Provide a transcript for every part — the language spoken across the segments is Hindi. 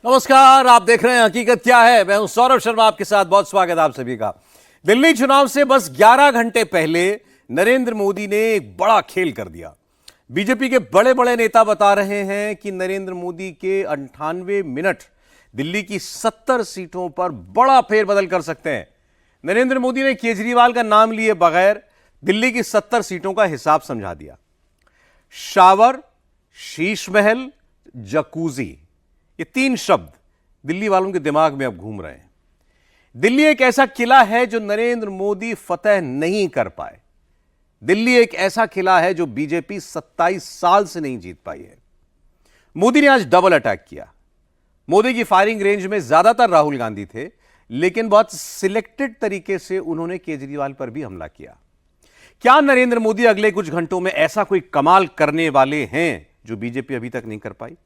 नमस्कार, आप देख रहे हैं हकीकत क्या है। मैं हूं सौरभ शर्मा, आपके साथ बहुत स्वागत आप सभी का। दिल्ली चुनाव से बस 11 घंटे पहले नरेंद्र मोदी ने एक बड़ा खेल कर दिया। बीजेपी के बड़े बड़े नेता बता रहे हैं कि नरेंद्र मोदी के 98 मिनट दिल्ली की 70 सीटों पर बड़ा फेरबदल कर सकते हैं। नरेंद्र मोदी ने केजरीवाल का नाम लिए बगैर दिल्ली की 70 सीटों का हिसाब समझा दिया। शावर, शीश महल, जकूजी, ये 3 शब्द दिल्ली वालों के दिमाग में अब घूम रहे हैं। दिल्ली एक ऐसा किला है जो नरेंद्र मोदी फतेह नहीं कर पाए। दिल्ली एक ऐसा किला है जो बीजेपी 27 साल से नहीं जीत पाई है। मोदी ने आज डबल अटैक किया। मोदी की फायरिंग रेंज में ज्यादातर राहुल गांधी थे, लेकिन बहुत सिलेक्टेड तरीके से उन्होंने केजरीवाल पर भी हमला किया। क्या नरेंद्र मोदी अगले कुछ घंटों में ऐसा कोई कमाल करने वाले हैं जो बीजेपी अभी तक नहीं कर पाई?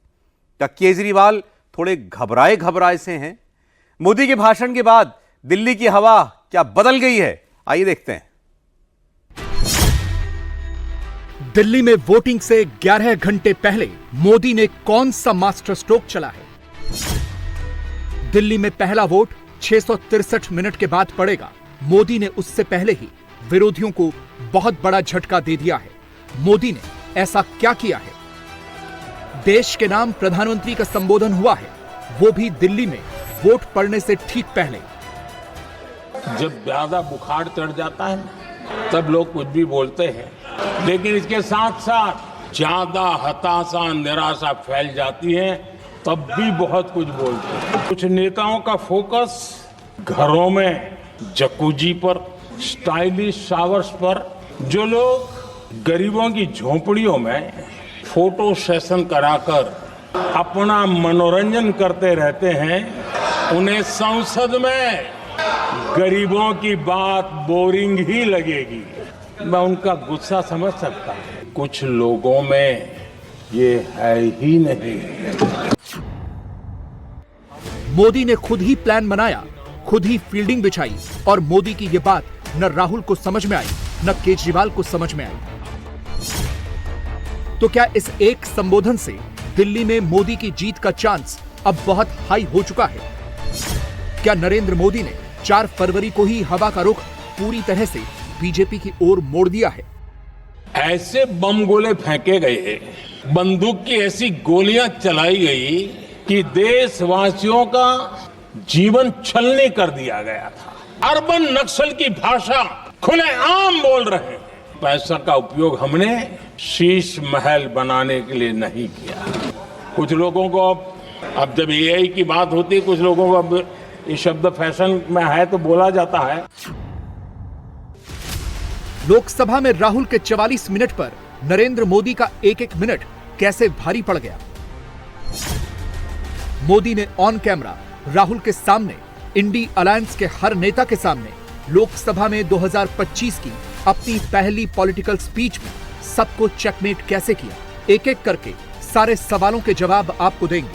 क्या केजरीवाल थोड़े घबराए से हैं? मोदी के भाषण के बाद दिल्ली की हवा क्या बदल गई है? आइए देखते हैं। दिल्ली में वोटिंग से 11 घंटे पहले मोदी ने कौन सा मास्टर स्ट्रोक चला है? दिल्ली में पहला वोट 663 मिनट के बाद पड़ेगा। मोदी ने उससे पहले ही विरोधियों को बहुत बड़ा झटका दे दिया है। मोदी ने ऐसा क्या किया है? देश के नाम प्रधानमंत्री का संबोधन हुआ है, वो भी दिल्ली में वोट पड़ने से ठीक पहले। जब ज्यादा बुखार चढ़ जाता है तब लोग कुछ भी बोलते हैं, लेकिन इसके साथ साथ ज्यादा हताशा, निराशा फैल जाती है तब भी बहुत कुछ बोलते हैं। कुछ नेताओं का फोकस घरों में जकूजी पर, स्टाइलिश शावर्स पर, जो लोग गरीबों की झोपड़ियों में फोटो सेशन कराकर अपना मनोरंजन करते रहते हैं, उन्हें संसद में गरीबों की बात बोरिंग ही लगेगी। मैं उनका गुस्सा समझ सकता हूं। कुछ लोगों में ये है ही नहीं। मोदी ने खुद ही प्लान बनाया, खुद ही फील्डिंग बिछाई और मोदी की ये बात न राहुल को समझ में आई न केजरीवाल को समझ में आई। तो क्या इस एक संबोधन से दिल्ली में मोदी की जीत का चांस अब बहुत हाई हो चुका है? क्या नरेंद्र मोदी ने 4 फरवरी को ही हवा का रुख पूरी तरह से बीजेपी की ओर मोड़ दिया है? ऐसे बम गोले फेंके गए, बंदूक की ऐसी गोलियां चलाई गई कि देशवासियों का जीवन छलनी कर दिया गया था। अर्बन नक्सल की भाषा खुलेआम बोल रहे हैं। पैसा का उपयोग हमने शीश महल बनाने के लिए नहीं किया। कुछ लोगों को अब जब एआई की बात होती है, कुछ लोगों को अब ये शब्द फैशन में है तो बोला जाता है। लोकसभा में राहुल के 44 मिनट पर नरेंद्र मोदी का एक मिनट कैसे भारी पड़ गया? मोदी ने ऑन कैमरा राहुल के सामने, इंडी अलायंस के हर नेता के सामने लोकसभा में 2025 की अपनी पहली पॉलिटिकल स्पीच में सबको चेकमेट कैसे किया? एक-एक करके सारे सवालों के जवाब आपको देंगे।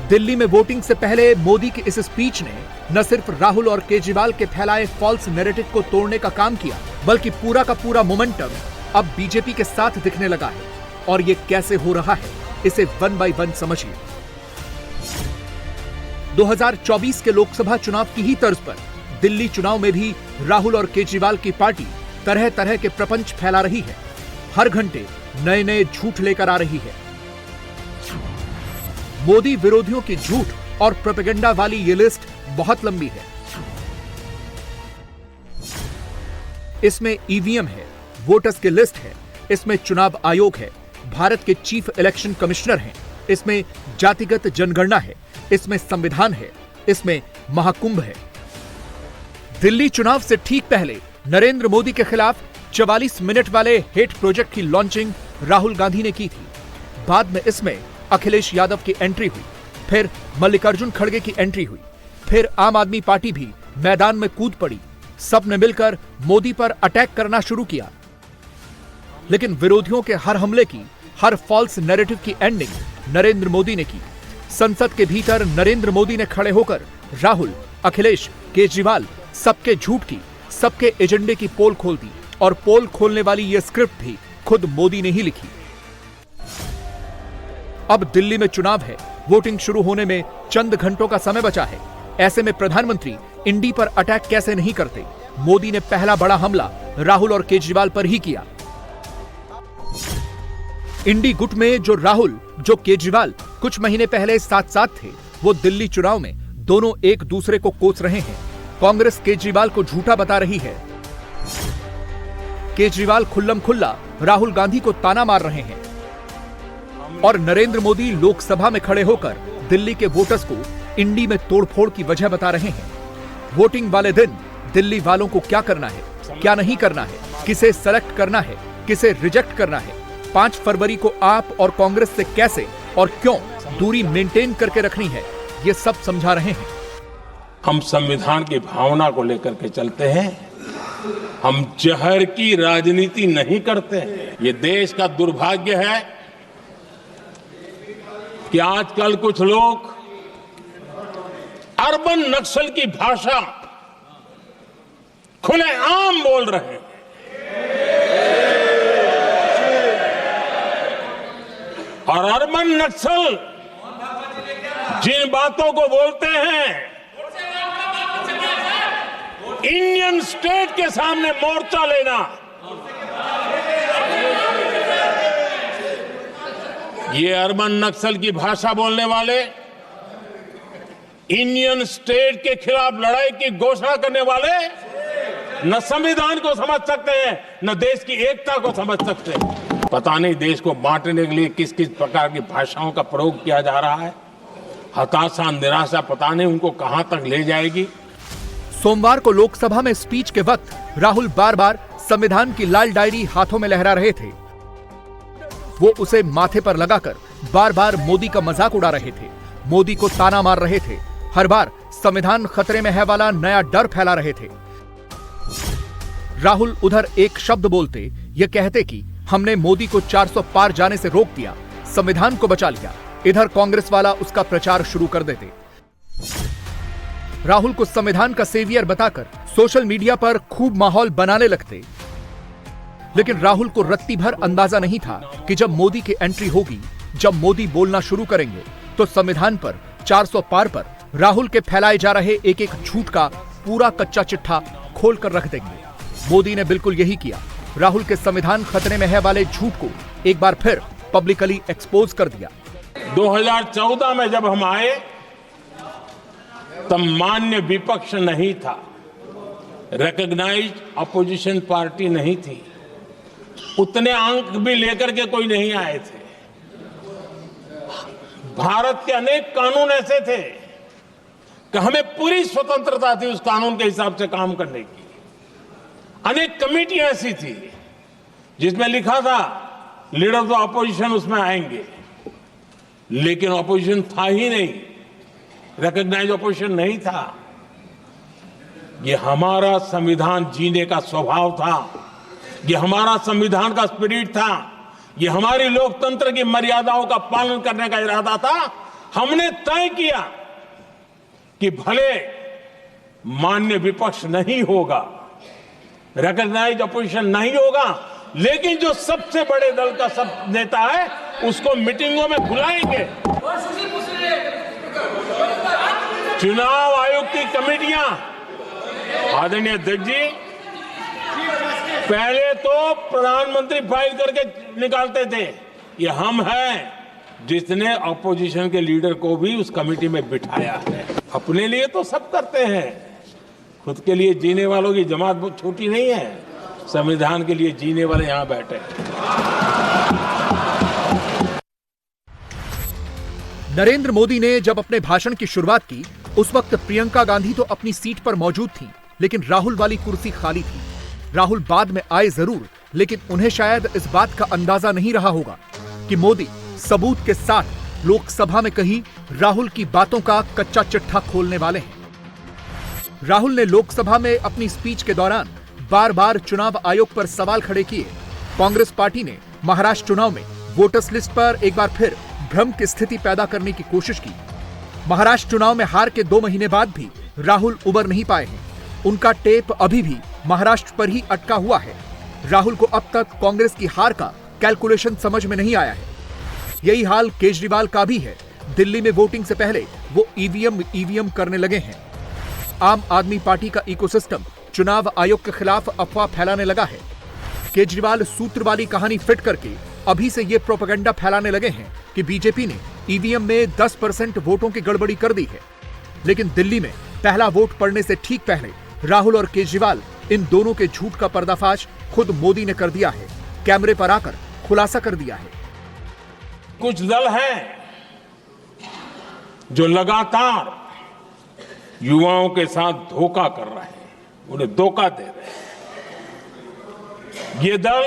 दिल्ली में वोटिंग से पहले मोदी की इस स्पीच ने न सिर्फ राहुल और केजरीवाल के फैलाए फॉल्स नैरेटिव को तोड़ने का काम किया, बल्कि पूरा का पूरा मोमेंटम अब बीजेपी के साथ दिखने लगा है। और ये कैसे हो रहा है, इसे 1 बाय 1 समझिए। 2024 के लोकसभा चुनाव की ही तर्ज पर दिल्ली चुनाव में भी राहुल और केजरीवाल की पार्टी तरह तरह के प्रपंच फैला रही है। हर घंटे नए नए झूठ लेकर आ रही है। मोदी विरोधियों की झूठ और प्रोपेगेंडा वाली ये लिस्ट बहुत लंबी है। इसमें ईवीएम है, वोटर्स की लिस्ट है, इसमें चुनाव आयोग है, भारत के चीफ इलेक्शन कमिश्नर हैं, इसमें जातिगत जनगणना है, इसमें संविधान है, इसमें महाकुंभ है। दिल्ली चुनाव से ठीक पहले नरेंद्र मोदी के खिलाफ 44 मिनट वाले हेट प्रोजेक्ट की लॉन्चिंग राहुल गांधी ने की थी। बाद में इसमें अखिलेश यादव की एंट्री हुई, फिर मल्लिकार्जुन खड़गे की एंट्री हुई, फिर आम आदमी पार्टी भी मैदान में कूद पड़ी। सबने मिलकर मोदी पर अटैक करना शुरू किया। लेकिन विरोधियों के हर हमले की, हर फॉल्स नैरेटिव की एंडिंग नरेंद्र मोदी ने की। संसद के भीतर नरेंद्र मोदी ने खड़े होकर राहुल, अखिलेश, केजरीवाल सबके झूठ की, सबके एजेंडे की पोल खोल दी। और पोल खोलने वाली यह स्क्रिप्ट भी खुद मोदी ने ही लिखी। अब दिल्ली में चुनाव है, वोटिंग शुरू होने में चंद घंटों का समय बचा है। ऐसे में प्रधानमंत्री इंडी पर अटैक कैसे नहीं करते? मोदी ने पहला बड़ा हमला राहुल और केजरीवाल पर ही किया। इंडी गुट में जो राहुल, जो केजरीवाल कुछ महीने पहले साथ साथ थे, वो दिल्ली चुनाव में दोनों एक दूसरे को कोस रहे हैं। कांग्रेस केजरीवाल को झूठा बता रही है। केजरीवाल खुल्लम खुल्ला राहुल गांधी को ताना मार रहे हैं और नरेंद्र मोदी लोकसभा में खड़े होकर दिल्ली के वोटर्स को इंडी में तोड़फोड़ की वजह बता रहे हैं। वोटिंग वाले दिन दिल्ली वालों को क्या करना है, क्या नहीं करना है, किसे सेलेक्ट करना है, किसे रिजेक्ट करना है, 5 फरवरी को आप और कांग्रेस से कैसे और क्यों दूरी मेंटेन करके रखनी है, ये सब समझा रहे हैं। हम संविधान की भावना को लेकर के चलते हैं। हम जहर की राजनीति नहीं करते हैं। ये देश का दुर्भाग्य है कि आजकल कुछ लोग अर्बन नक्सल की भाषा खुलेआम बोल रहे हैं। और अर्बन नक्सल जिन बातों को बोलते हैं, इंडियन स्टेट के सामने मोर्चा लेना, ये अर्बन नक्सल की भाषा बोलने वाले, इंडियन स्टेट के खिलाफ लड़ाई की घोषणा करने वाले न संविधान को समझ सकते हैं, न देश की एकता को समझ सकते हैं। पता नहीं देश को बांटने के लिए किस किस प्रकार की भाषाओं का प्रयोग किया जा रहा है। हताशा, निराशा पता नहीं उनको कहां तक ले जाएगी। सोमवार को लोकसभा में स्पीच के वक्त राहुल बार बार संविधान की लाल डायरी हाथों में लहरा रहे थे। वो उसे माथे पर लगाकर बार बार मोदी का मजाक उड़ा रहे थे, मोदी को ताना मार रहे थे, हर बार संविधान खतरे में है वाला नया डर फैला रहे थे। राहुल उधर एक शब्द बोलते, ये कहते कि हमने मोदी को 400 पार जाने से रोक दिया, संविधान को बचा लिया। इधर कांग्रेस वाला उसका प्रचार शुरू कर देते। राहुल को संविधान का सेवियर बताकर सोशल मीडिया पर खूब माहौल बनाने लगते। लेकिन राहुल को रत्ती भर अंदाजा नहीं था कि जब मोदी की एंट्री होगी, जब मोदी बोलना शुरू करेंगे, तो संविधान पर 400 पार पर राहुल के फैलाए जा रहे एक एक झूठ का पूरा कच्चा चिट्ठा खोल कर रख देंगे। मोदी ने बिल्कुल यही किया। राहुल के संविधान खतरे में है वाले झूठ को एक बार फिर पब्लिकली एक्सपोज कर दिया। 2014 में जब हम आए तब मान्य विपक्ष नहीं था, रिकॉग्नाइज्ड अपोजिशन पार्टी नहीं थी, उतने अंक भी लेकर के कोई नहीं आए थे। भारत के अनेक कानून ऐसे थे कि हमें पूरी स्वतंत्रता थी उस कानून के हिसाब से काम करने की। अनेक कमेटियां ऐसी थी जिसमें लिखा था लीडर्स ऑफ अपोजिशन उसमें आएंगे, लेकिन अपोजिशन था ही नहीं, रिकॉग्नाइज अपोजिशन नहीं था। ये हमारा संविधान जीने का स्वभाव था, ये हमारा संविधान का स्पिरिट था, ये हमारी लोकतंत्र की मर्यादाओं का पालन करने का इरादा था। हमने तय किया कि भले मान्य विपक्ष नहीं होगा, रिकॉग्नाइज अपोजिशन नहीं होगा, लेकिन जो सबसे बड़े दल का सब नेता है उसको मीटिंगों में बुलाएंगे। चुनाव आयोग की कमेटियां, आदरणीय अध्यक्ष जी, पहले तो प्रधानमंत्री फाइल करके निकालते थे। ये हम हैं जिसने अपोजिशन के लीडर को भी उस कमेटी में बिठाया है। अपने लिए तो सब करते हैं, खुद के लिए जीने वालों की जमात बहुत छोटी नहीं है। संविधान के लिए जीने वाले यहां बैठे हैं। नरेंद्र मोदी ने जब अपने भाषण की शुरुआत की, उस वक्त प्रियंका गांधी तो अपनी सीट पर मौजूद थी, लेकिन राहुल वाली कुर्सी खाली थी। राहुल बाद में आए जरूर, लेकिन उन्हें शायद इस बात का अंदाजा नहीं रहा होगा कि मोदी सबूत के साथ लोकसभा में कहीं राहुल की बातों का कच्चा चिट्ठा खोलने वाले हैं। राहुल ने लोकसभा में अपनी स्पीच के दौरान बार बार चुनाव आयोग पर सवाल खड़े किए। कांग्रेस पार्टी ने महाराष्ट्र चुनाव में वोटर्स लिस्ट पर एक बार फिर भ्रम की स्थिति पैदा करने की कोशिश की। महाराष्ट्र चुनाव में हार के 2 महीने बाद भी राहुल उबर नहीं पाए हैं। उनका टेप अभी भी महाराष्ट्र पर ही अटका हुआ है। राहुल को अब तक कांग्रेस की हार का कैलकुलेशन समझ में नहीं आया है। यही हाल केजरीवाल का भी है। दिल्ली में वोटिंग से पहले वो ईवीएम करने लगे हैं। आम आदमी पार्टी का इकोसिस्टम चुनाव आयोग के खिलाफ अफवाह फैलाने लगा है। केजरीवाल सूत्र वाली कहानी फिट करके अभी से ये प्रोपेगेंडा फैलाने लगे हैं कि बीजेपी ने ईवीएम में 10% वोटों की गड़बड़ी कर दी है। लेकिन दिल्ली में पहला वोट पड़ने से ठीक पहले राहुल और केजरीवाल इन दोनों के झूठ का पर्दाफाश खुद मोदी ने कर दिया है, कैमरे पर आकर खुलासा कर दिया है। कुछ दल हैं जो लगातार युवाओं के साथ धोखा कर रहे हैं, उन्हें धोखा दे रहे हैं। ये दल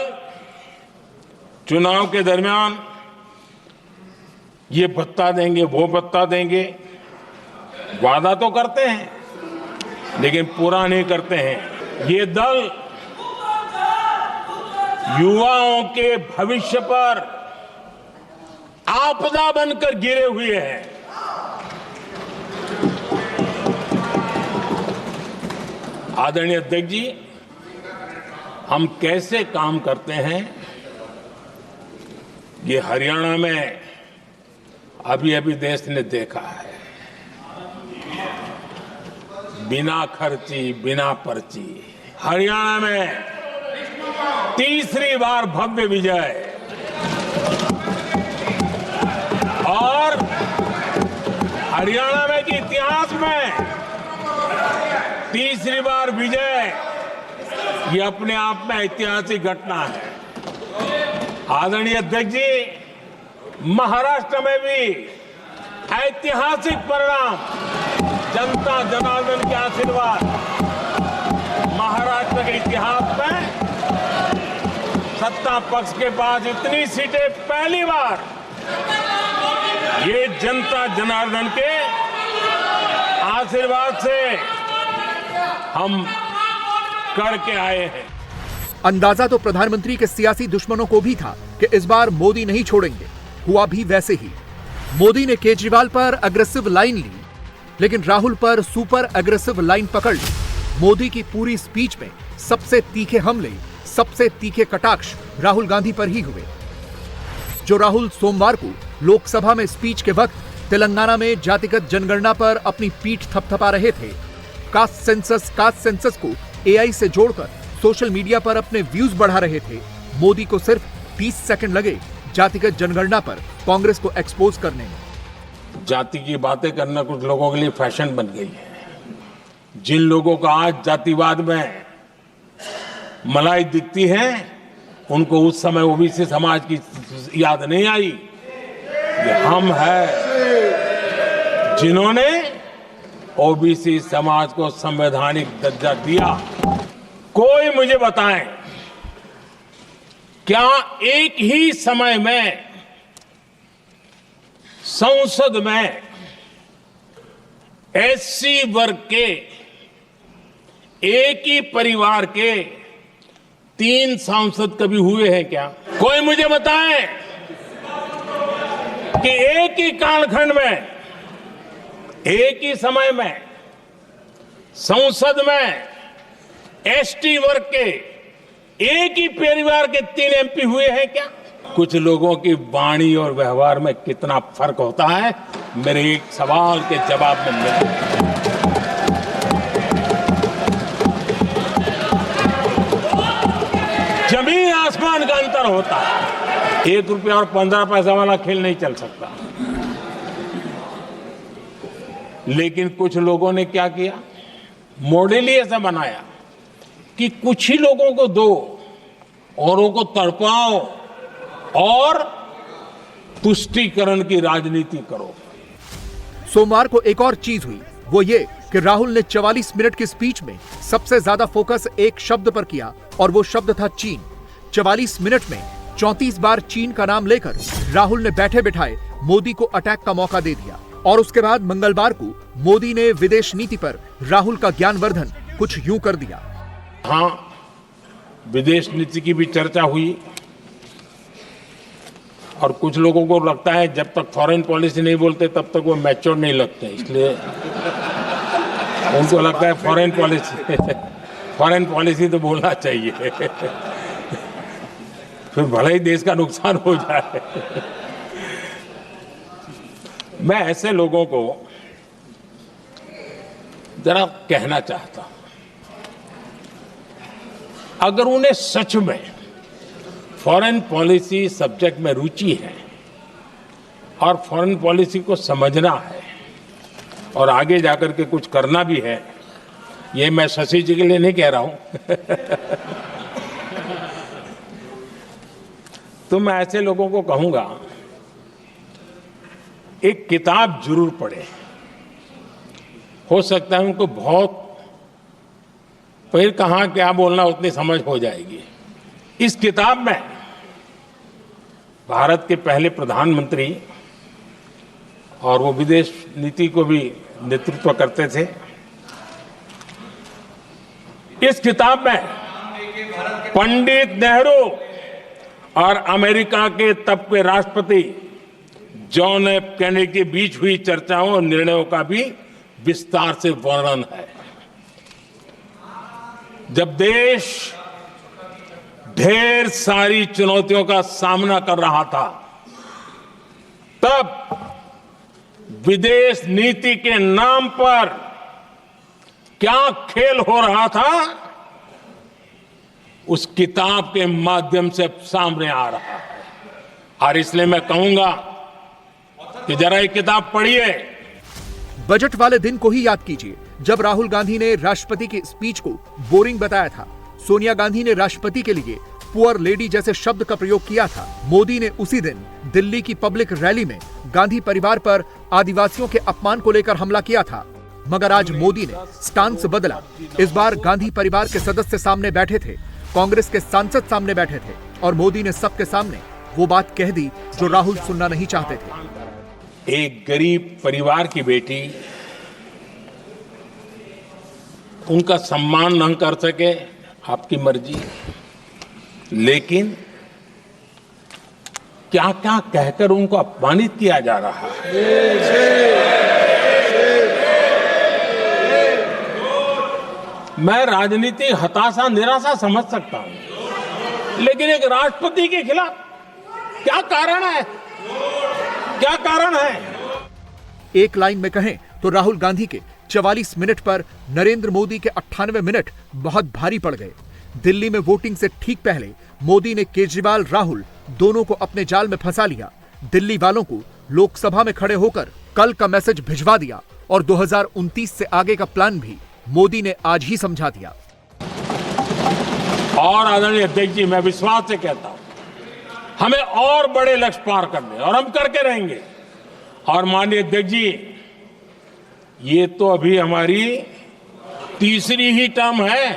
चुनाव के दरमियान ये भत्ता देंगे, वो भत्ता देंगे, वादा तो करते हैं लेकिन पूरा नहीं करते हैं। ये दल युवाओं के भविष्य पर आपदा बनकर गिरे हुए हैं। आदरणीय अध्यक्ष जी, हम कैसे काम करते हैं ये हरियाणा में अभी अभी देश ने देखा है। बिना खर्ची, बिना पर्ची हरियाणा में तीसरी बार भव्य विजय और हरियाणा में के इतिहास में तीसरी बार विजय, ये अपने आप में ऐतिहासिक घटना है। आदरणीय अध्यक्ष जी, महाराष्ट्र में भी ऐतिहासिक परिणाम, जनता जनार्दन के आशीर्वाद। महाराष्ट्र के इतिहास में सत्ता पक्ष के पास इतनी सीटें पहली बार, ये जनता जनार्दन के आशीर्वाद से हम करके आए हैं। अंदाजा तो प्रधानमंत्री के सियासी दुश्मनों को भी था कि इस बार मोदी नहीं छोड़ेंगे। हुआ भी वैसे ही। मोदी ने केजरीवाल पर अग्रेसिव लाइन ली, लेकिन राहुल पर सुपर अग्रेसिव लाइन पकड़ ली। मोदी की पूरी स्पीच में सबसे तीखे हमले, सबसे तीखे कटाक्ष राहुल गांधी पर ही हुए। जो राहुल सोमवार को लोकसभा में स्पीच के वक्त तेलंगाना में जातिगत जनगणना पर अपनी पीठ थपथपा रहे थे, कास्ट सेंसस को एआई से जोड़कर सोशल मीडिया पर अपने व्यूज बढ़ा रहे थे, मोदी को सिर्फ 30 सेकंड लगे जातिगत जनगणना पर कांग्रेस को एक्सपोज करने में। जाति की बातें करना कुछ लोगों के लिए फैशन बन गई है। जिन लोगों को आज जातिवाद में मलाई दिखती है, उनको उस समय ओबीसी समाज की याद नहीं आई। ये हम हैं जिन्होंने ओबीसी समाज को संवैधानिक दर्जा दिया। कोई मुझे बताएं, क्या एक ही समय में संसद में एससी वर्ग के एक ही परिवार के 3 सांसद कभी हुए हैं क्या? कोई मुझे बताएं कि एक ही कालखंड में, एक ही समय में संसद में एसटी वर्ग के एक ही परिवार के 3 एमपी हुए हैं क्या? कुछ लोगों की वाणी और व्यवहार में कितना फर्क होता है, मेरे एक सवाल के जवाब में मिला। जमीन आसमान का अंतर होता है। 1 रुपया और 15 पैसा वाला खेल नहीं चल सकता। लेकिन कुछ लोगों ने क्या किया, मॉडल ही ऐसा बनाया कि कुछ ही लोगों को दो, औरों को तड़पाओ और तुष्टीकरण की राजनीति करो। सोमवार को एक और चीज हुई, वो ये कि राहुल ने 44 मिनट की स्पीच में सबसे ज्यादा फोकस एक शब्द पर किया और वो शब्द था चीन। 44 मिनट में 34 बार चीन का नाम लेकर राहुल ने बैठे बिठाए मोदी को अटैक का मौका दे दिया। और उसके बाद मंगलवार को मोदी ने विदेश नीति पर राहुल का ज्ञानवर्धन कुछ यूं कर दिया। हाँ, विदेश नीति की भी चर्चा हुई और कुछ लोगों को लगता है जब तक फॉरेन पॉलिसी नहीं बोलते तब तक वो मैच्योर नहीं लगते, इसलिए उनको लगता है फॉरेन पॉलिसी तो बोलना चाहिए फिर भले ही देश का नुकसान हो जाए। मैं ऐसे लोगों को जरा कहना चाहता हूं, अगर उन्हें सच में फॉरेन पॉलिसी सब्जेक्ट में रुचि है और फॉरेन पॉलिसी को समझना है और आगे जाकर के कुछ करना भी है, ये मैं शशि जी के लिए नहीं कह रहा हूं तो मैं ऐसे लोगों को कहूंगा, एक किताब जरूर पढ़े। हो सकता है उनको बहुत फिर कहाँ क्या बोलना उतनी समझ हो जाएगी। इस किताब में भारत के पहले प्रधानमंत्री और वो विदेश नीति को भी नेतृत्व करते थे, इस किताब में पंडित नेहरू और अमेरिका के तब के राष्ट्रपति जॉन एफ कैनेडी के बीच हुई चर्चाओं और निर्णयों का भी विस्तार से वर्णन है। जब देश ढेर सारी चुनौतियों का सामना कर रहा था, तब विदेश नीति के नाम पर क्या खेल हो रहा था, उस किताब के माध्यम से सामने आ रहा है। और इसलिए मैं कहूंगा कि जरा ये किताब पढ़िए। बजट वाले दिन को ही याद कीजिए, जब राहुल गांधी ने राष्ट्रपति की स्पीच को बोरिंग बताया था। सोनिया गांधी ने राष्ट्रपति के लिए पुअर लेडी जैसे शब्द का प्रयोग किया था। मोदी ने उसी दिन दिल्ली की पब्लिक रैली में गांधी परिवार पर आदिवासियों के अपमान को लेकर हमला किया था। मगर आज मोदी ने स्टांस बदला। इस बार गांधी परिवार के सदस्य सामने बैठे थे, कांग्रेस के सांसद सामने बैठे थे और मोदी ने सबके सामने वो बात कह दी जो राहुल सुनना नहीं चाहते थे। एक गरीब परिवार की बेटी, उनका सम्मान न कर सके, आपकी मर्जी, लेकिन क्या क्या कहकर उनको अपमानित किया जा रहा है। मैं राजनीति हताशा निराशा समझ सकता हूं, लेकिन एक राष्ट्रपति के खिलाफ क्या कारण है, क्या कारण है? एक लाइन में कहें तो राहुल गांधी के 44 मिनट पर नरेंद्र मोदी के 98 मिनट बहुत भारी पड़ गए। दिल्ली में वोटिंग से ठीक पहले मोदी ने केजरीवाल राहुल दोनों को अपने जाल में फंसा लिया। दिल्ली वालों को लोकसभा में खड़े होकर कल का मैसेज भिजवा दिया और 2029 से आगे का प्लान भी मोदी ने आज ही समझा दिया। और आदरणीय अध्यक्ष जी, मैं विश्वास से कहता हूं, हमें और बड़े लक्ष्य पार करने और हम करके रहेंगे। और माननीय अध्यक्ष जी, ये तो अभी हमारी तीसरी ही टर्म है।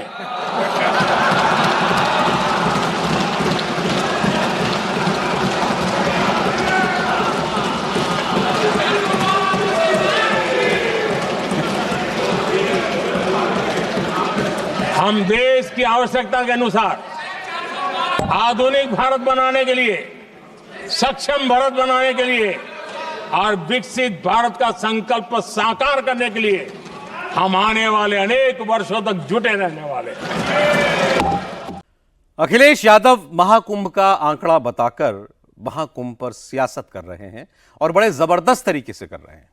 हम देश की आवश्यकता के अनुसार आधुनिक भारत बनाने के लिए, सक्षम भारत बनाने के लिए और विकसित भारत का संकल्प साकार करने के लिए हम आने वाले अनेक वर्षों तक जुटे रहने वाले। अखिलेश यादव महाकुंभ का आंकड़ा बताकर महाकुंभ पर सियासत कर रहे हैं और बड़े जबरदस्त तरीके से कर रहे हैं।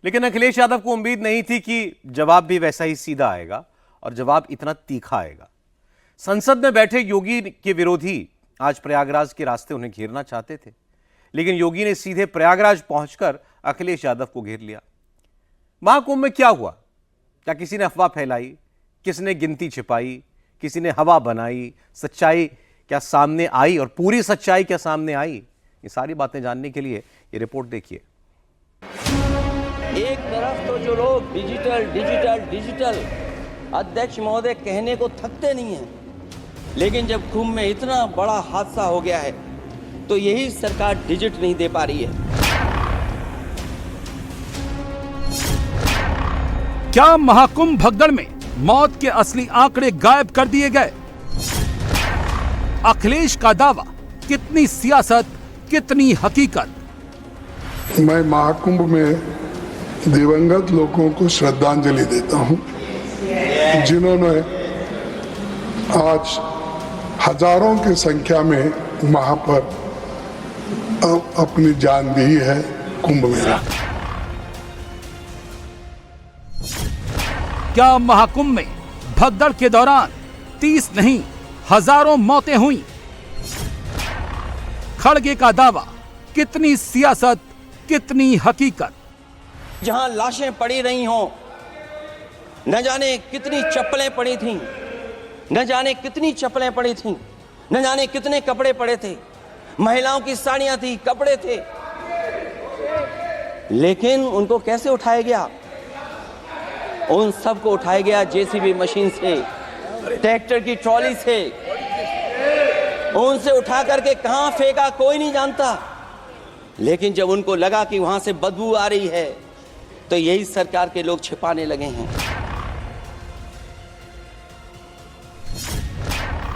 लेकिन अखिलेश यादव को उम्मीद नहीं थी कि जवाब भी वैसा ही सीधा आएगा और जवाब इतना तीखा आएगा। संसद में बैठे योगी के विरोधी आज प्रयागराज के रास्ते उन्हें घेरना चाहते थे, लेकिन योगी ने सीधे प्रयागराज पहुंचकर अखिलेश यादव को घेर लिया। महाकुंभ में क्या हुआ? क्या किसी ने अफवाह फैलाई? किसने गिनती छिपाई? किसी ने हवा बनाई? सच्चाई क्या सामने आई और पूरी सच्चाई क्या सामने आई? ये सारी बातें जानने के लिए ये रिपोर्ट देखिए। एक तरफ तो जो लोग डिजिटल डिजिटल डिजिटल अध्यक्ष महोदय कहने को थकते नहीं हैं, लेकिन जब कुंभ में इतना बड़ा हादसा हो गया है तो यही सरकार डिजिट नहीं दे पा रही है। क्या महाकुंभ भगदड़ में मौत के असली आंकड़े गायब कर दिए गए? अखिलेश का दावा, कितनी सियासत कितनी हकीकत? मैं महाकुंभ में दिवंगत लोगों को श्रद्धांजलि देता हूं, जिन्होंने आज हजारों की संख्या में वहां पर अपनी जान दी है कुंभ मेला। क्या महाकुंभ में भगदड़ के दौरान 30 नहीं हजारों मौतें हुई? खड़गे का दावा, कितनी सियासत कितनी हकीकत? जहां लाशें पड़ी रही हों, न जाने कितनी चप्पलें पड़ी थीं, न जाने कितनी चप्पलें पड़ी थीं, न जाने कितने कपड़े पड़े थे, महिलाओं की साड़ियां थी, कपड़े थे, लेकिन उनको कैसे उठाया गया? उन सबको उठाया गया जेसीबी मशीन से, ट्रैक्टर की ट्रॉली से। उनसे उठा करके कहां फेंका कोई नहीं जानता, लेकिन जब उनको लगा कि वहां से बदबू आ रही है तो यही सरकार के लोग छिपाने लगे हैं।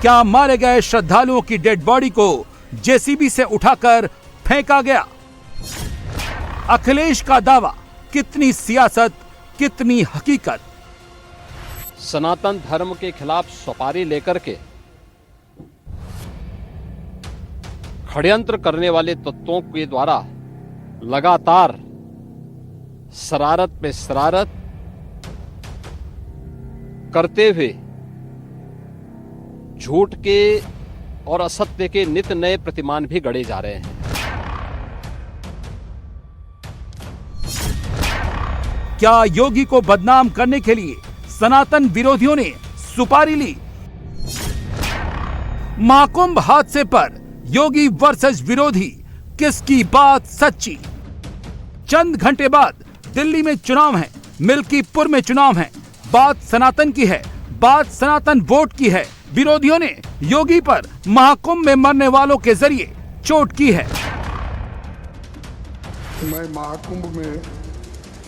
क्या मारे गए श्रद्धालुओं की डेड बॉडी को जेसीबी से उठाकर फेंका गया? अखिलेश का दावा, कितनी सियासत कितनी हकीकत? सनातन धर्म के खिलाफ सुपारी लेकर के षड्यंत्र करने वाले तत्वों के द्वारा लगातार शरारत पे शरारत करते हुए झूठ के और असत्य के नित नए प्रतिमान भी गढ़े जा रहे हैं। क्या योगी को बदनाम करने के लिए सनातन विरोधियों ने सुपारी ली? महाकुंभ हादसे पर योगी वर्सेस विरोधी, किसकी बात सच्ची? चंद घंटे बाद दिल्ली में चुनाव है, मिल्कीपुर में चुनाव है। बात सनातन की है, बात सनातन वोट की है। विरोधियों ने योगी पर महाकुंभ में मरने वालों के जरिए चोट की है। मैं महाकुंभ में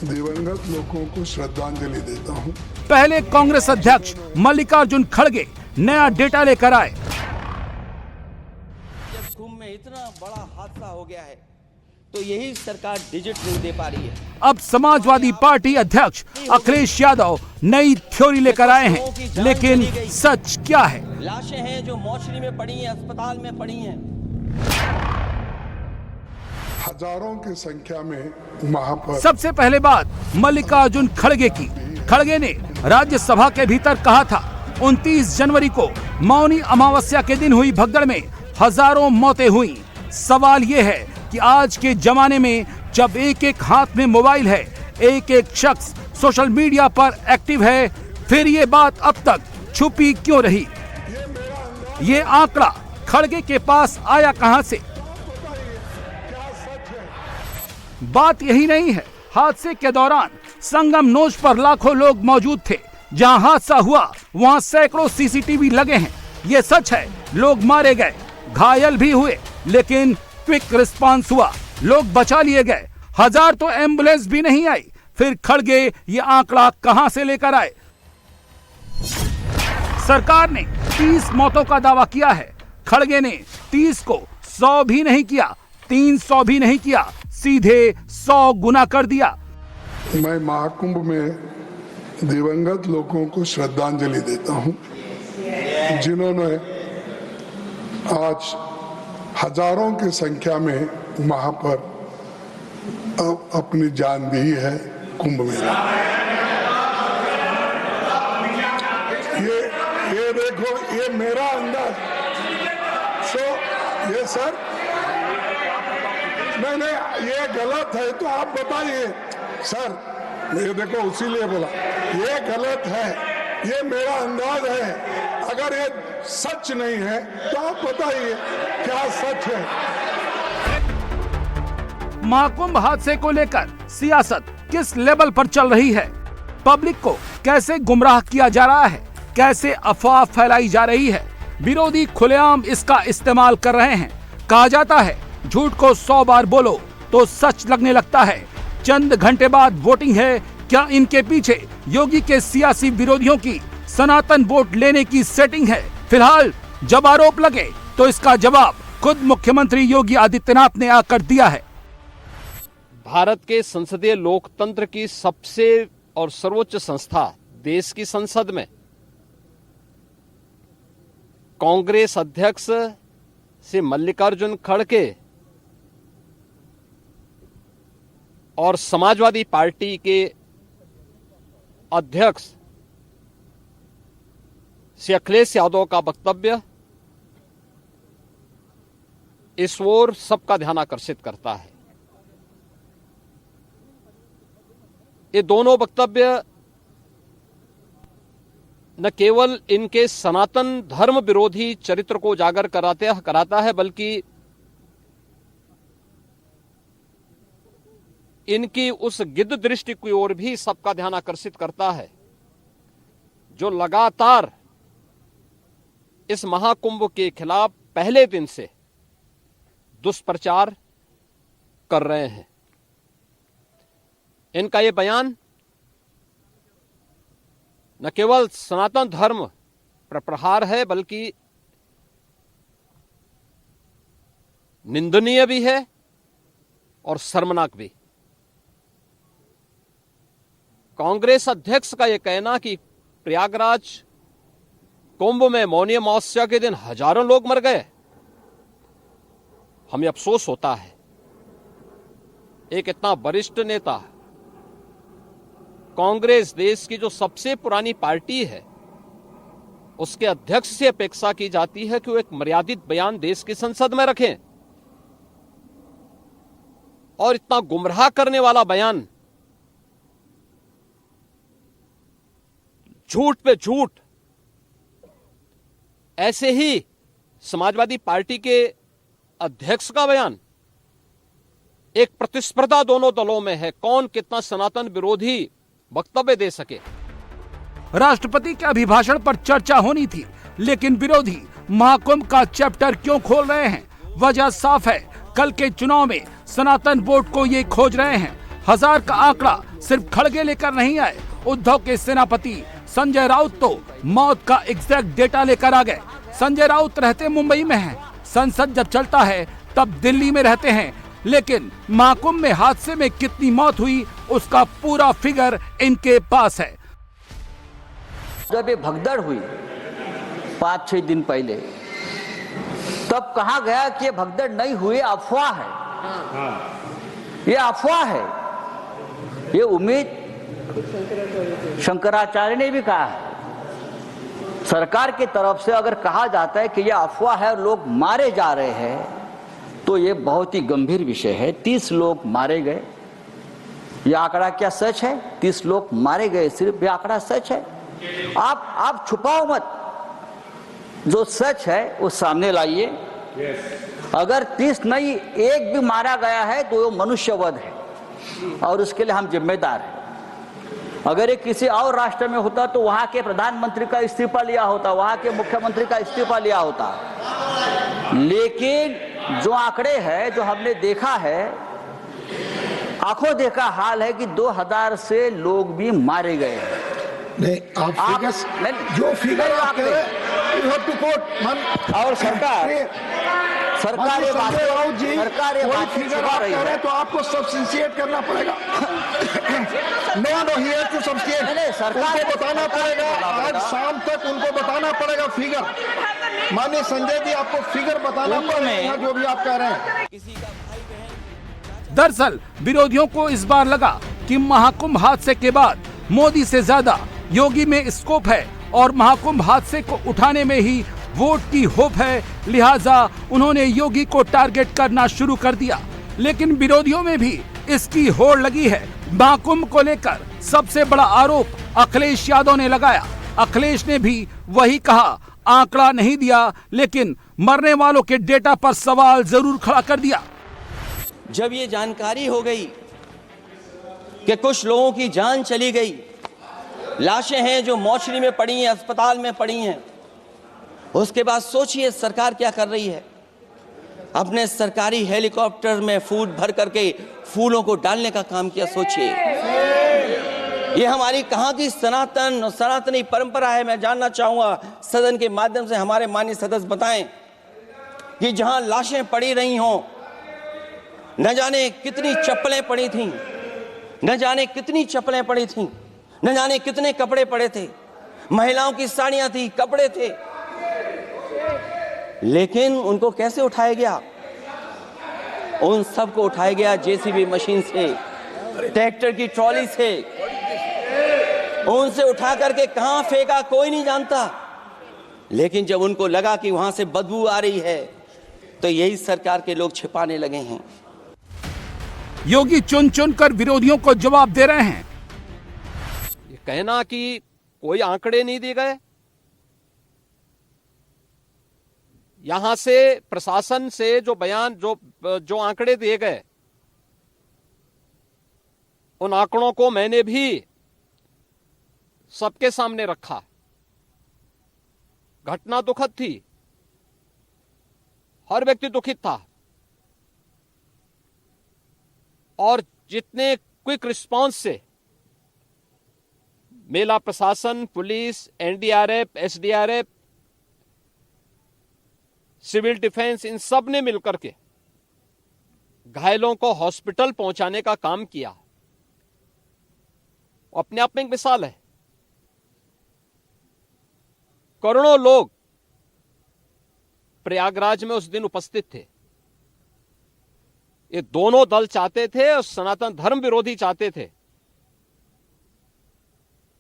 दिवंगत लोगों को श्रद्धांजलि देता हूं। पहले कांग्रेस अध्यक्ष मल्लिकार्जुन खड़गे नया डेटा लेकर आए। जब कुंभ में इतना बड़ा हादसा हो गया है तो यही सरकार डिजिट नहीं दे पा रही है। अब समाजवादी पार्टी अध्यक्ष अखिलेश यादव नई थ्योरी लेकर आए हैं, लेकिन सच क्या है? लाशें हैं जो मोर्चरी में पड़ी हैं, अस्पताल में पड़ी हैं। हजारों की संख्या में वहां पर सबसे पहले बात मल्लिकार्जुन खड़गे की। खड़गे ने राज्यसभा के भीतर कहा था 29 जनवरी को मौनी अमावस्या के दिन हुई भगदड़ में हजारों मौतें हुई। सवाल यह है कि आज के जमाने में जब एक एक हाथ में मोबाइल है, एक एक शख्स सोशल मीडिया पर एक्टिव है, फिर ये बात अब तक छुपी क्यों रही? ये आंकड़ा खड़गे के पास आया कहां से? बात यही नहीं है, हादसे के दौरान संगम नोच पर लाखों लोग मौजूद थे। जहां हादसा हुआ वहां सैकड़ों सीसीटीवी लगे हैं। ये सच है, लोग मारे गए, घायल भी हुए, लेकिन क्विक रिस्पांस हुआ, लोग बचा लिए गए। 1000 तो एम्बुलेंस भी नहीं आई। फिर खड़गे ये आंकड़ा कहां से लेकर आए? सरकार ने 30 मौतों का दावा किया है। खड़गे ने 30 को 100 भी नहीं किया, 300 भी नहीं किया, सीधे 100 गुना कर दिया। मैं महाकुंभ में दिवंगत लोगों को श्रद्धांजलि देता हूं, जिन्होंने आज हजारों की संख्या में वहां पर अपनी जान दी है कुंभ मेला। ये देखो, ये मेरा अंदाज। ये सर, मैंने ये गलत है तो आप बताइए सर। ये देखो, उसीलिए बोला ये गलत है, ये मेरा अंदाज है। अगर ये सच नहीं है तो आप बताइए क्या सच है। महाकुंभ हादसे को लेकर सियासत किस लेवल पर चल रही है? पब्लिक को कैसे गुमराह किया जा रहा है? कैसे अफवाह फैलाई जा रही है? विरोधी खुलेआम इसका इस्तेमाल कर रहे हैं। कहा जाता है झूठ को 100 बार बोलो तो सच लगने लगता है। चंद घंटे बाद वोटिंग है। क्या इनके पीछे योगी के सियासी विरोधियों की सनातन वोट लेने की सेटिंग है? फिलहाल जब आरोप लगे तो इसका जवाब खुद मुख्यमंत्री योगी आदित्यनाथ ने आकर दिया है। भारत के संसदीय लोकतंत्र की सबसे और सर्वोच्च संस्था देश की संसद में कांग्रेस अध्यक्ष से मल्लिकार्जुन खड़गे और समाजवादी पार्टी के अध्यक्ष श्री अखिलेश यादव का वक्तव्य इस ओर सबका ध्यान आकर्षित करता है। ये दोनों वक्तव्य न केवल इनके सनातन धर्म विरोधी चरित्र को उजागर कराता है, बल्कि इनकी उस गिद्ध दृष्टि की ओर भी सबका ध्यान आकर्षित करता है, जो लगातार इस महाकुंभ के खिलाफ पहले दिन से दुष्प्रचार कर रहे हैं। इनका यह बयान न केवल सनातन धर्म पर प्रहार है, बल्कि निंदनीय भी है और शर्मनाक भी। कांग्रेस अध्यक्ष का यह कहना कि प्रयागराज कुंभ में मौनी अमावस्या के दिन हजारों लोग मर गए, हमें अफसोस होता है एक इतना वरिष्ठ नेता, कांग्रेस देश की जो सबसे पुरानी पार्टी है, उसके अध्यक्ष से अपेक्षा की जाती है कि वो एक मर्यादित बयान देश की संसद में रखें, और इतना गुमराह करने वाला बयान, झूठ पे झूठ। ऐसे ही समाजवादी पार्टी के अध्यक्ष का बयान एक प्रतिस्पर्धा दोनों दलों में है, कौन कितना सनातन विरोधी वक्तव्य दे सके। राष्ट्रपति के अभिभाषण पर चर्चा होनी थी, लेकिन विरोधी महाकुंभ का चैप्टर क्यों खोल रहे हैं? वजह साफ है, कल के चुनाव में सनातन वोट को ये खोज रहे हैं। 1000 का आंकड़ा सिर्फ खड़गे लेकर नहीं आए। उद्धव के सेनापति संजय राउत तो मौत का एग्जैक्ट डेटा लेकर आ गए। संजय राउत रहते मुंबई में हैं, संसद जब चलता है तब दिल्ली में रहते हैं, लेकिन महाकुंभ में हादसे में कितनी मौत हुई उसका पूरा फिगर इनके पास है। जब ये भगदड़ हुई 5-6 दिन पहले, तब कहा गया कि ये भगदड़ नहीं हुई, अफवाह है, ये अफवाह है। ये उम्मीद शंकराचार्य ने भी कहा है। सरकार की तरफ से अगर कहा जाता है कि यह अफवाह है और लोग मारे जा रहे हैं, तो ये बहुत ही गंभीर विषय है। 30 लोग मारे गए, यह आंकड़ा क्या सच है? 30 लोग मारे गए, सिर्फ यह आंकड़ा सच है? आप छुपाओ मत, जो सच है वो सामने लाइए। अगर 30 नहीं, एक भी मारा गया है तो वो मनुष्यवध है और उसके लिए हम जिम्मेदार हैं। अगर ये किसी और राष्ट्र में होता तो वहां के प्रधानमंत्री का इस्तीफा लिया होता, वहां के मुख्यमंत्री का इस्तीफा लिया होता। लेकिन जो आंकड़े हैं, जो हमने देखा है, आंखों देखा हाल है कि 2000 से लोग भी मारे गए हैं। नहीं, आप जो फिगर आप कह रहे हैं, और सरकार ये बात छुपा रही है, तो आपको सब्सटेंशिएट करना पड़ेगा। सरकार को बताना पड़ेगा, आज शाम तक उनको बताना पड़ेगा फिगर। माननीय संजय जी, आपको फिगर बताना पड़ेगा जो भी आप कह रहे हैं। दरअसल विरोधियों को इस बार लगा कि महाकुंभ हादसे के बाद मोदी से ज्यादा योगी में स्कोप है और महाकुंभ हादसे को उठाने में ही वोट की होप है, लिहाजा उन्होंने योगी को टारगेट करना शुरू कर दिया। लेकिन विरोधियों में भी इसकी होड़ लगी है। महाकुंभ को लेकर सबसे बड़ा आरोप अखिलेश यादव ने लगाया। अखिलेश ने भी वही कहा, आंकड़ा नहीं दिया, लेकिन मरने वालों के डेटा पर सवाल जरूर खड़ा कर दिया। जब ये जानकारी हो गई कि कुछ लोगों की जान चली गई, लाशें हैं जो मोर्चरी में पड़ी हैं, अस्पताल में पड़ी हैं, उसके बाद सोचिए सरकार क्या कर रही है। अपने सरकारी हेलीकॉप्टर में फूड भर करके फूलों को डालने का काम किया। सोचिए, ये हमारी कहाँ की सनातनी परंपरा है। मैं जानना चाहूंगा सदन के माध्यम से हमारे माननीय सदस्य बताएं कि जहां लाशें पड़ी रही हों, न जाने कितनी चप्पलें पड़ी थीं, न जाने कितनी चप्पलें पड़ी थीं, न जाने कितने कपड़े पड़े थे, महिलाओं की साड़ियां थी, कपड़े थे, लेकिन उनको कैसे उठाया गया? उन सबको उठाया गया जेसीबी मशीन से, ट्रैक्टर की ट्रॉली से। उनसे उठा करके कहां फेंका कोई नहीं जानता। लेकिन जब उनको लगा कि वहां से बदबू आ रही है तो यही सरकार के लोग छिपाने लगे हैं। योगी चुन चुन कर विरोधियों को जवाब दे रहे हैं। ये कहना कि कोई आंकड़े नहीं दिए गए, यहां से प्रशासन से जो बयान जो आंकड़े दिए गए, उन आंकड़ों को मैंने भी सबके सामने रखा। घटना दुखद थी, हर व्यक्ति दुखित था, और जितने क्विक रिस्पांस से मेला प्रशासन, police, NDRF, SDRF, civil defence, इन सब ने मिलकर के घायलों को हॉस्पिटल पहुंचाने का काम किया, अपने आप में एक मिसाल है। करोड़ों लोग प्रयागराज में उस दिन उपस्थित थे। ये दोनों दल चाहते थे और सनातन धर्म विरोधी चाहते थे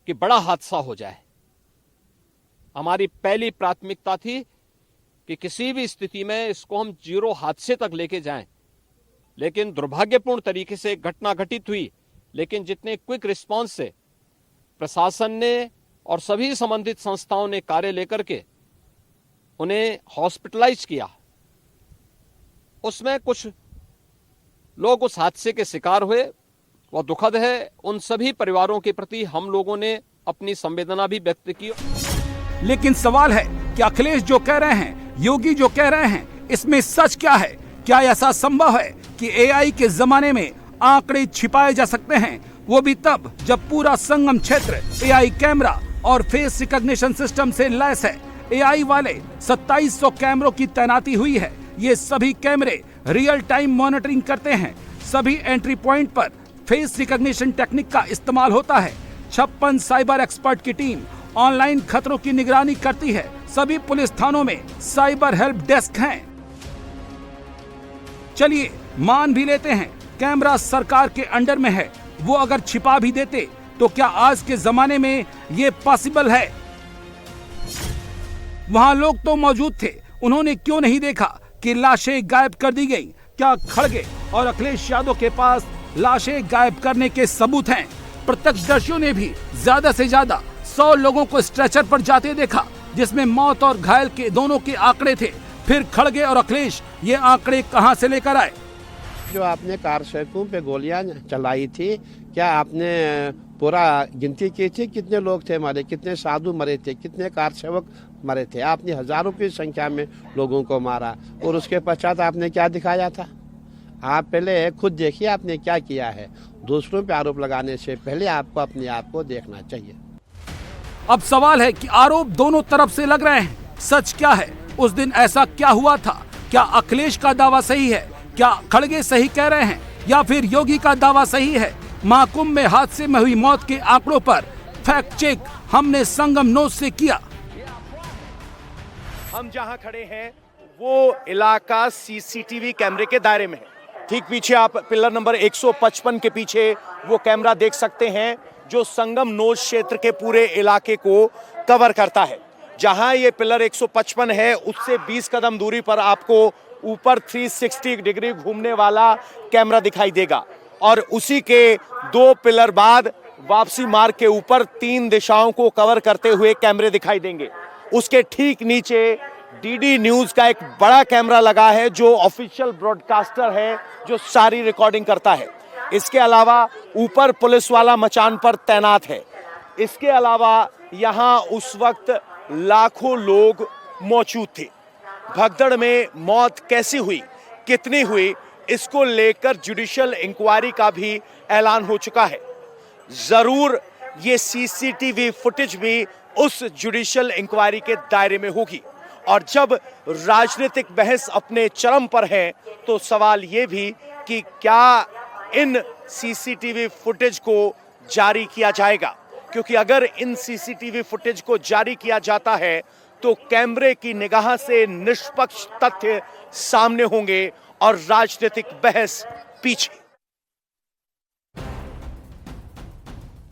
कि बड़ा हादसा हो जाए। हमारी पहली प्राथमिकता थी कि किसी भी स्थिति में इसको हम जीरो हादसे तक लेके जाएं, लेकिन दुर्भाग्यपूर्ण तरीके से घटना घटित हुई। लेकिन जितने क्विक रिस्पांस से प्रशासन ने और सभी संबंधित संस्थाओं ने कार्य लेकर के उन्हें हॉस्पिटलाइज किया, उसमें कुछ लोग उस हादसे के शिकार हुए, वह दुखद है। उन सभी परिवारों के प्रति हम लोगों ने अपनी संवेदना भी व्यक्त की। लेकिन सवाल है कि अखिलेश जो कह रहे हैं, योगी जो कह रहे हैं, इसमें सच क्या है? क्या ऐसा संभव है कि एआई के जमाने में आंकड़े छिपाए जा सकते हैं, वो भी तब जब पूरा संगम क्षेत्र एआई कैमरा और फेस रिकॉग्निशन सिस्टम से लैस है? एआई वाले 2700 कैमरों की तैनाती हुई है। ये सभी कैमरे रियल टाइम मॉनिटरिंग करते हैं। सभी एंट्री पॉइंट पर फेस रिकॉग्निशन टेक्निक का इस्तेमाल होता है। 56 साइबर एक्सपर्ट की टीम ऑनलाइन खतरों की निगरानी करती है। सभी पुलिस थानों में साइबर हेल्प डेस्क हैं। चलिए मान भी लेते हैं कैमरा सरकार के अंडर में है, वो अगर छिपा भी देते तो क्या आज के जमाने में ये पॉसिबल है? वहां लोग तो मौजूद थे, उन्होंने क्यों नहीं देखा कि लाशें गायब कर दी गई? क्या खड़गे और अखिलेश यादव के पास लाशें गायब करने के सबूत हैं? प्रत्यक्षदर्शियों ने भी ज्यादा से ज्यादा 100 लोगों को स्ट्रेचर पर जाते देखा, जिसमें मौत और घायल के दोनों के आंकड़े थे। फिर खड़गे और अखिलेश ये आंकड़े कहां से लेकर आए? जो आपने कार सड़कों पे गोलियां चलाई थी, क्या आपने पूरा गिनती की थी कितने लोग थे मरे, कितने साधु मरे थे, कितने कार सेवक मरे थे? आपने हजारों की संख्या में लोगों को मारा और उसके पश्चात आपने क्या दिखाया था? आप पहले खुद देखिए आपने क्या किया है। दूसरों पे आरोप लगाने से पहले आपको अपने आप को देखना चाहिए। अब सवाल है कि आरोप दोनों तरफ से लग रहे हैं, सच क्या है? उस दिन ऐसा क्या हुआ था? क्या अखिलेश का दावा सही है? क्या खड़गे सही कह रहे हैं या फिर योगी का दावा सही है? महाकुंभ में हादसे में हुई मौत के आंकड़ों पर फैक्ट चेक हमने संगम न्यूज से किया। हम जहां खड़े हैं वो इलाका सीसीटीवी कैमरे के दायरे में है। ठीक पीछे आप पिलर नंबर 155 के पीछे वो कैमरा देख सकते हैं जो संगम नोज क्षेत्र के पूरे इलाके को कवर करता है। जहां ये पिलर 155 है उससे 20 कदम दूरी पर आपको ऊपर 360 डिग्री घूमने वाला कैमरा दिखाई देगा और उसी के 2 पिलर बाद वापसी मार्ग के ऊपर 3 दिशाओं को कवर करते हुए कैमरे दिखाई देंगे। उसके ठीक नीचे डीडी न्यूज का एक बड़ा कैमरा लगा है जो ऑफिशियल ब्रॉडकास्टर है जो सारी रिकॉर्डिंग करता है। इसके अलावा ऊपर पुलिस वाला मचान पर तैनात है। इसके अलावा यहां उस वक्त लाखों लोग मौजूद थे। भगदड़ में मौत कैसी हुई, कितनी हुई, इसको लेकर जुडिशियल इंक्वायरी का भी ऐलान हो चुका है। जरूर ये सीसीटीवी फुटेज भी उस जुडिशियल इंक्वायरी के दायरे में होगी और जब राजनीतिक बहस अपने चरम पर है तो सवाल ये भी कि क्या इन सीसीटीवी फुटेज को जारी किया जाएगा, क्योंकि अगर इन सीसीटीवी फुटेज को जारी किया जाता है तो कैमरे की निगाह से निष्पक्ष तथ्य सामने होंगे और राजनीतिक बहस पीछे।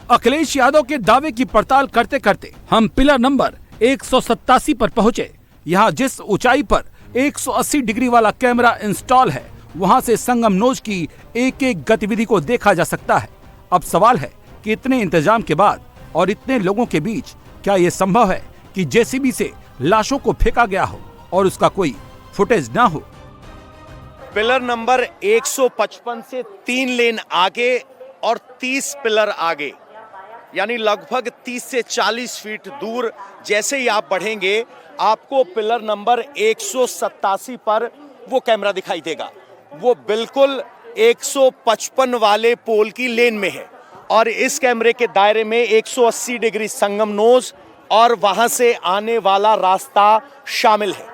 अखिलेश यादव के दावे की पड़ताल करते करते हम पिलर नंबर 187 पर पहुंचे। यहाँ जिस ऊंचाई पर 180 डिग्री वाला कैमरा इंस्टॉल है, वहां से संगम नोज की एक एक गतिविधि को देखा जा सकता है। अब सवाल है कि इतने इंतजाम के बाद और इतने लोगों के बीच क्या यह संभव है कि जेसीबी से लाशों को फेंका गया हो और उसका कोई फुटेज ना हो। पिलर नंबर 155 से 3 लेन आगे और 30 पिलर आगे, यानी लगभग 30 से 40 फीट दूर जैसे ही आप बढ़ेंगे, आपको पिलर नंबर 187 पर वो कैमरा दिखाई देगा। वो बिल्कुल 155 वाले पोल की लेन में है और इस कैमरे के दायरे में 180 डिग्री संगम नोज और वहां से आने वाला रास्ता शामिल है।